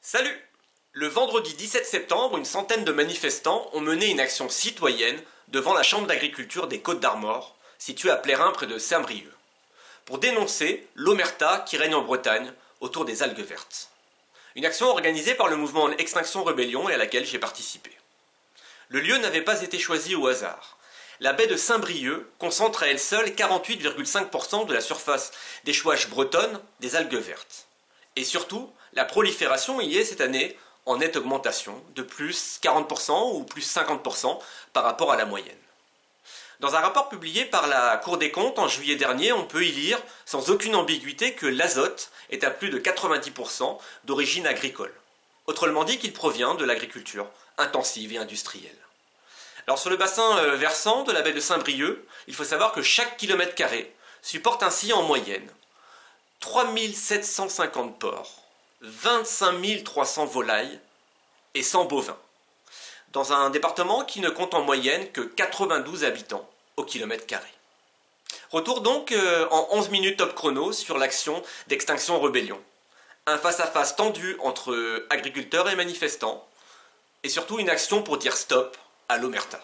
Salut! Le vendredi 17 septembre, une centaine de manifestants ont mené une action citoyenne devant la Chambre d'agriculture des Côtes-d'Armor, située à Plérin près de Saint-Brieuc, pour dénoncer l'omerta qui règne en Bretagne autour des algues vertes. Une action organisée par le mouvement Extinction Rebellion et à laquelle j'ai participé. Le lieu n'avait pas été choisi au hasard. La baie de Saint-Brieuc concentre à elle seule 48,5% de la surface d'échouage bretonne des algues vertes. Et surtout, la prolifération y est cette année en nette augmentation, de plus 40% ou plus 50% par rapport à la moyenne. Dans un rapport publié par la Cour des comptes en juillet dernier, on peut y lire sans aucune ambiguïté que l'azote est à plus de 90% d'origine agricole. Autrement dit qu'il provient de l'agriculture intensive et industrielle. Alors sur le bassin versant de la baie de Saint-Brieuc, il faut savoir que chaque kilomètre carré supporte ainsi en moyenne 3750 porcs, 25 300 volailles et 100 bovins, dans un département qui ne compte en moyenne que 92 habitants au kilomètre carré. Retour donc en 11 minutes top chrono sur l'action d'Extinction Rebellion. Un face-à-face tendu entre agriculteurs et manifestants, et surtout une action pour dire stop à l'omerta.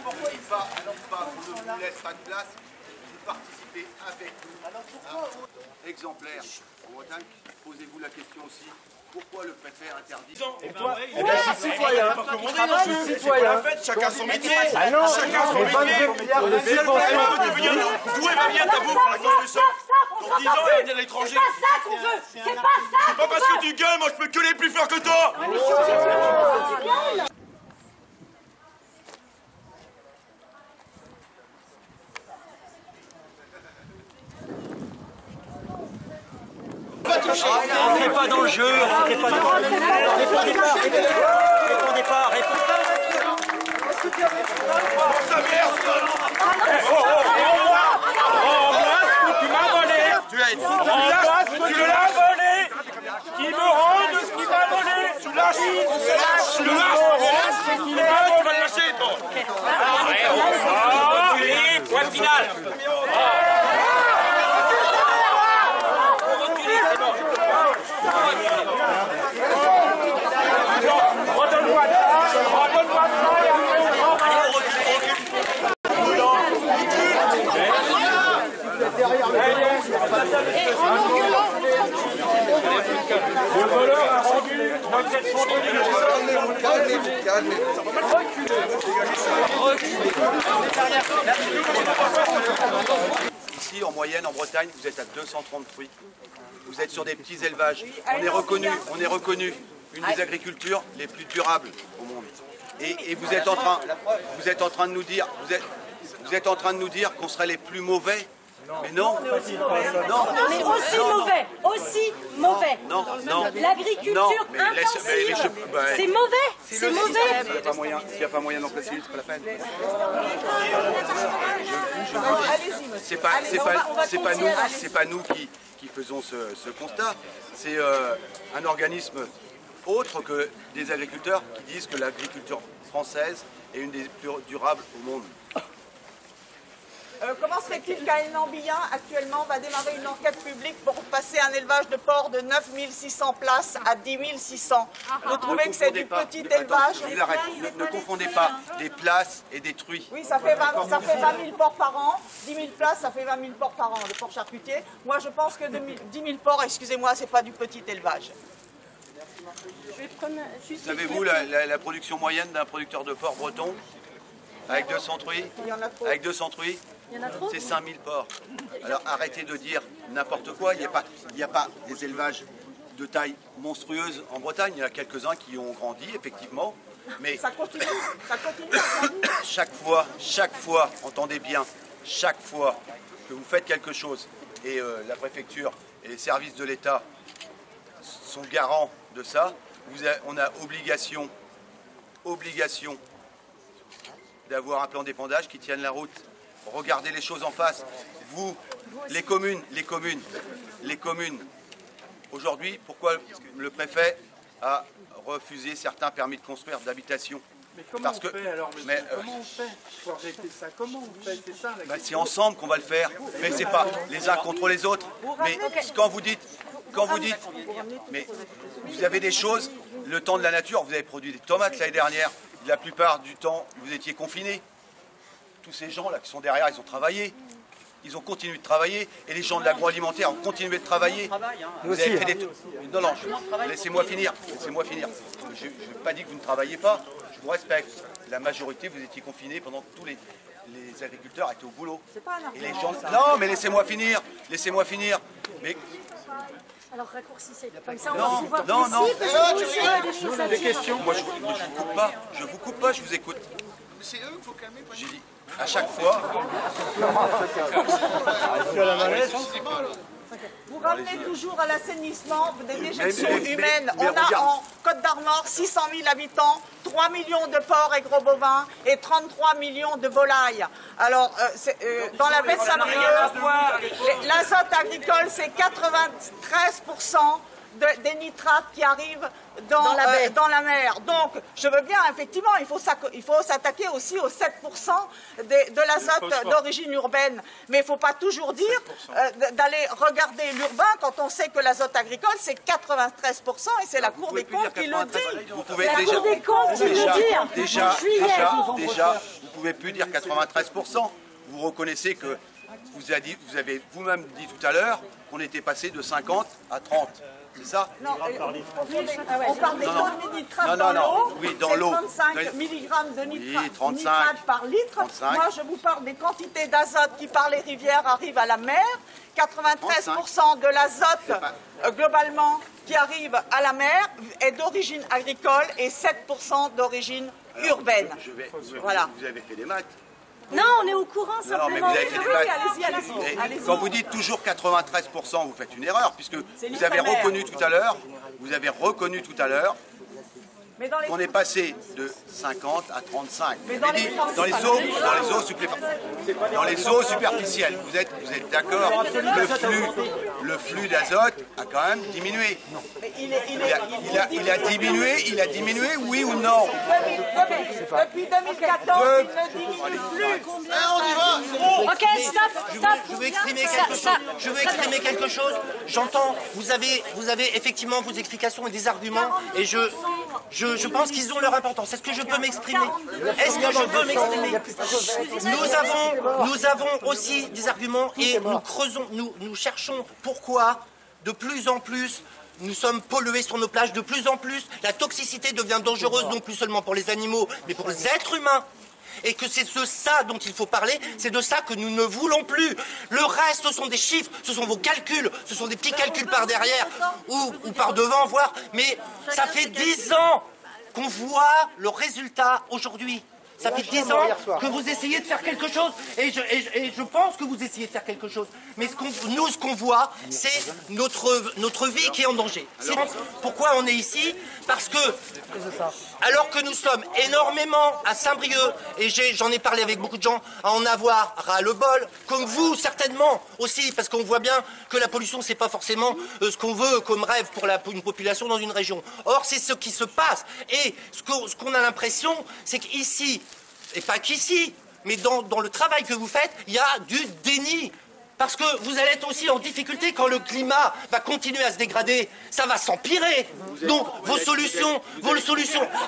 Pourquoi il va, alors pas, on ne vous laisse pas de place, vous participez avec nous. Exemplaire en Bretagne, posez-vous la question aussi, pourquoi le préfet interdit? Et toi, je suis citoyen. Je suis citoyen. Chacun son métier. Ah non, Chacun son les métier. 22 milliards de subventions. D'où elle va venir ta bouffe pour la cause du sang? Dans 10 ans, elle va venir de l'étranger. C'est pas ça qu'on veut. C'est pas ça. C'est pas parce que tu gueules, moi je peux gueuler plus fort que toi. Rentrez pas dans le jeu, rentrez pas dans le jeu. Répondez pas. Ta merde. Tu m'as volé. Tu as été Tu me l'as volé. Qui me rende ce qu'il m'a volé. Tu lâches. Tu lâches. Tu vas le lâcher, toi. Reculé, point final. Redonne-moi ça et après le voleur a rendu notre Ici, en moyenne, en Bretagne, vous êtes à 230 fruits. Vous êtes sur des petits élevages. On est reconnu une des agricultures les plus durables au monde. Et vous êtes en train de nous dire, vous êtes en train de nous dire qu'on serait les plus mauvais. Mais non. On est aussi mauvais. Non. L'agriculture intensive, c'est mauvais. C'est mauvais. S'il n'y a pas moyen d'en placer une, c'est pas la peine. C'est pas nous qui faisons ce constat. C'est un organisme autre que des agriculteurs qui disent que l'agriculture française est une des plus durables au monde. Comment se fait-il qu'Alain Ambillen, actuellement, va démarrer une enquête publique pour passer un élevage de porcs de 9600 places à 10 600? Vous trouvez que c'est du petit élevage? Ne confondez pas des places et des truies. Oui, ça fait 20 000 porcs par an. 10 000 places, ça fait 20 000 porcs par an, de porcs charcutiers. Moi, je pense que 10 000 porcs, excusez-moi, c'est pas du petit élevage. Savez-vous la production moyenne d'un producteur de porc breton avec 200 truies? Avec 200 truies, c'est 5000 porcs. Alors arrêtez de dire n'importe quoi. Il n'y a pas des élevages de taille monstrueuse en Bretagne. Il y en a quelques-uns qui ont grandi, effectivement. Mais ça continue à grandir. chaque fois, entendez bien, chaque fois que vous faites quelque chose, et la préfecture et les services de l'État sont garants de ça, on a obligation d'avoir un plan d'épandage qui tienne la route. regardez les choses en face. Vous, les communes, aujourd'hui, pourquoi le préfet a refusé certains permis de construire d'habitation? Mais comment on fait alors, monsieur? Comment on fait pour arrêter ça? Comment on fait? C'est ça la question. C'est ensemble qu'on va le faire, mais c'est pas les uns contre les autres. Mais quand vous dites, mais vous avez des choses, le temps de la nature, vous avez produit des tomates l'année dernière, la plupart du temps, vous étiez confinés. Tous ces gens-là qui sont derrière, ils ont travaillé. Ils ont continué de travailler et les gens de l'agroalimentaire ont continué de travailler. Vous avez fait des... Non, laissez-moi finir. Je n'ai pas dit que vous ne travaillez pas. Je vous respecte. La majorité, vous étiez confinés pendant que tous les agriculteurs étaient au boulot. Et les gens... Non, mais laissez-moi finir. Mais... Alors raccourcissez. Comme ça, on non, va pouvoir non. Des questions. Moi, je vous coupe pas, je vous écoute. C'est eux qu'il faut calmer. J'ai dit, à chaque fois... Vous ramenez toujours à l'assainissement des déjections humaines. On a en Côte d'Armor 600 000 habitants, 3 millions de porcs et gros bovins et 33 millions de volailles. Alors, dans la baie de Saint-Brieuc, l'azote agricole, c'est 93% des nitrates qui arrivent dans la mer. Donc, je veux bien, effectivement, il faut s'attaquer aussi aux 7% de l'azote d'origine urbaine. Mais il ne faut pas toujours dire d'aller regarder l'urbain quand on sait que l'azote agricole, c'est 93% et c'est la Cour des comptes qui le dit. Vous pouvez déjà, vous pouvez plus dire 93%. Vous reconnaissez que vous avez vous-même dit tout à l'heure qu'on était passé de 50 à 30. C'est ça? Non, on parle des taux de nitrate dans l'eau. Oui, dans l'eau. 35 mg de nitrate par litre. 35. Moi, je vous parle des quantités d'azote qui, par les rivières, arrivent à la mer. 93% de l'azote, globalement, qui arrive à la mer est d'origine agricole et 7% d'origine urbaine. Voilà. Vous avez fait des maths. Non, on est au courant simplement. Non, mais vous avez fait des maths. Allez-y. Quand vous dites toujours 93%, vous faites une erreur, puisque vous avez reconnu tout à l'heure, qu'on est passé de 50 à 35. Dans les eaux superficielles, vous êtes d'accord, le flux d'azote a quand même diminué. Il a diminué, oui ou non? Depuis 2014, il ne diminue plus. On y va. Ok, stop. Je veux exprimer quelque chose. J'entends, vous avez effectivement vos explications et des arguments, et je pense qu'ils ont leur importance. Est-ce que je peux m'exprimer? Nous avons aussi des arguments et nous creusons, nous cherchons pourquoi de plus en plus nous sommes pollués sur nos plages, de plus en plus la toxicité devient dangereuse non plus seulement pour les animaux mais pour les êtres humains. Et que c'est de ça dont il faut parler, c'est de ça que nous ne voulons plus. Le reste, ce sont des chiffres, ce sont vos calculs, ce sont des petits calculs par derrière ou par devant, voire. Mais ça fait 10 ans qu'on voit le résultat aujourd'hui. Ça fait 10 ans que vous essayez de faire quelque chose, et je pense que vous essayez de faire quelque chose. Mais ce qu'on voit, c'est notre vie qui est en danger. Pourquoi on est ici? Parce que, alors que nous sommes énormément à Saint-Brieuc, et j'en ai parlé avec beaucoup de gens, à en avoir ras-le-bol, comme vous certainement aussi, parce qu'on voit bien que la pollution, c'est pas forcément ce qu'on veut comme rêve pour une population dans une région. Or, c'est ce qui se passe. Et ce qu'on a l'impression, c'est qu'ici, et pas qu'ici, mais dans le travail que vous faites, il y a du déni. Parce que vous allez être aussi en difficulté quand le climat va continuer à se dégrader. Ça va s'empirer. Donc, vos solutions...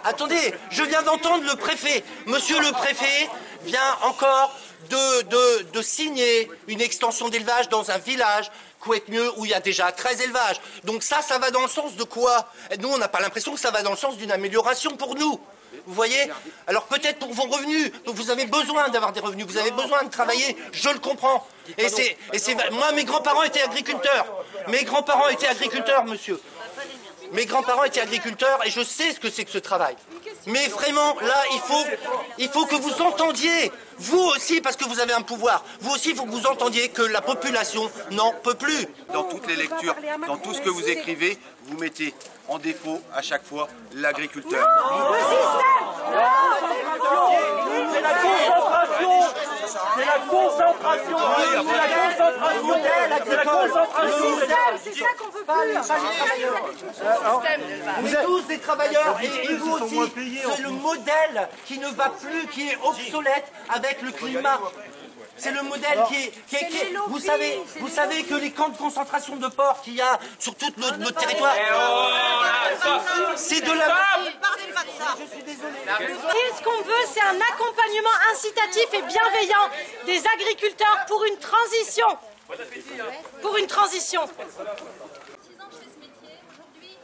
Attendez, je viens d'entendre le préfet. Monsieur le préfet vient encore de signer une extension d'élevage dans un village, Couette-Mieux, où il y a déjà 13 élevages. Donc ça va dans le sens de quoi? Nous, on n'a pas l'impression que ça va dans le sens d'une amélioration pour nous. Vous voyez? Alors peut-être pour vos revenus, donc vous avez besoin d'avoir des revenus, vous avez besoin de travailler, je le comprends. Moi, mes grands-parents étaient agriculteurs. Mes grands-parents étaient agriculteurs, monsieur. Mes grands-parents étaient agriculteurs et je sais ce que c'est que ce travail. Mais vraiment, là, il faut que vous entendiez, vous aussi, parce que vous avez un pouvoir, vous aussi, il faut que vous entendiez que la population n'en peut plus. Dans toutes les lectures, dans tout ce que vous écrivez, vous mettez en défaut à chaque fois l'agriculteur. C'est la concentration C'est la concentration. C'est la concentration. C'est la concentration. C'est ça qu'on veut plus. Vous êtes tous des travailleurs et vous aussi, c'est le modèle qui ne va plus, qui est obsolète avec le climat. C'est le modèle qui est... Vous savez que les camps de concentration de porc qu'il y a sur tout notre territoire... C'est de la... Je suis désolé. Et ce qu'on veut, c'est un accompagnement incitatif et bienveillant des agriculteurs pour une transition. Pour une transition. 6 ans que je fais ce métier. Aujourd'hui,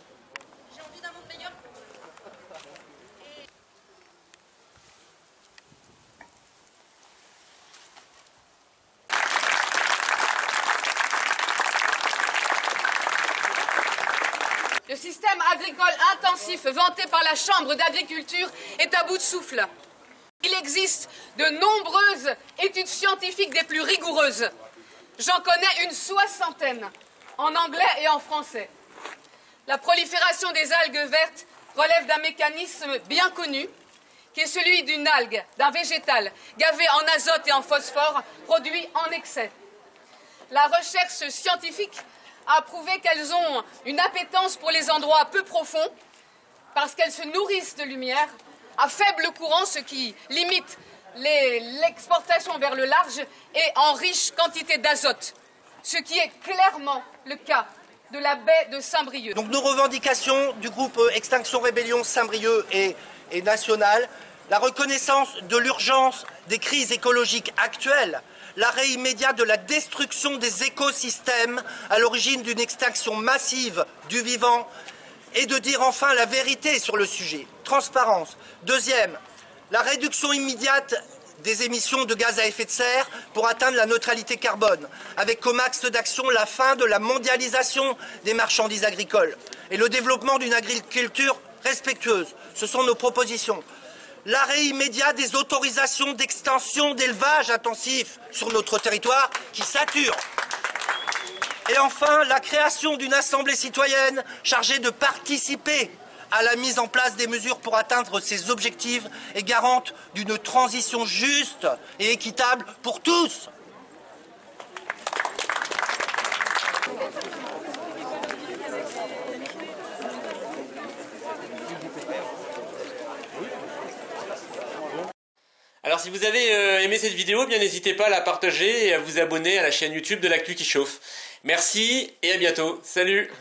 j'ai envie d'un monde meilleur. Le système agricole intensif vanté par la Chambre d'agriculture est à bout de souffle. Il existe de nombreuses études scientifiques des plus rigoureuses. J'en connais une 60aine, en anglais et en français. La prolifération des algues vertes relève d'un mécanisme bien connu, qui est celui d'une algue, d'un végétal, gavé en azote et en phosphore, produit en excès. La recherche scientifique a prouvé qu'elles ont une appétence pour les endroits peu profonds, parce qu'elles se nourrissent de lumière, à faible courant, ce qui limite l'exportation vers le large et en riche quantité d'azote, ce qui est clairement le cas de la baie de Saint-Brieuc. Donc nos revendications du groupe Extinction Rébellion Saint-Brieuc et nationales, la reconnaissance de l'urgence des crises écologiques actuelles, l'arrêt immédiat de la destruction des écosystèmes à l'origine d'une extinction massive du vivant et de dire enfin la vérité sur le sujet. Transparence. Deuxième, la réduction immédiate des émissions de gaz à effet de serre pour atteindre la neutralité carbone, avec comme axe d'action la fin de la mondialisation des marchandises agricoles et le développement d'une agriculture respectueuse. Ce sont nos propositions. L'arrêt immédiat des autorisations d'extension d'élevage intensif sur notre territoire qui sature. Et enfin, la création d'une assemblée citoyenne chargée de participer à la mise en place des mesures pour atteindre ces objectifs et garante d'une transition juste et équitable pour tous. Alors si vous avez aimé cette vidéo, bien n'hésitez pas à la partager et à vous abonner à la chaîne YouTube de l'Actu qui chauffe. Merci et à bientôt. Salut!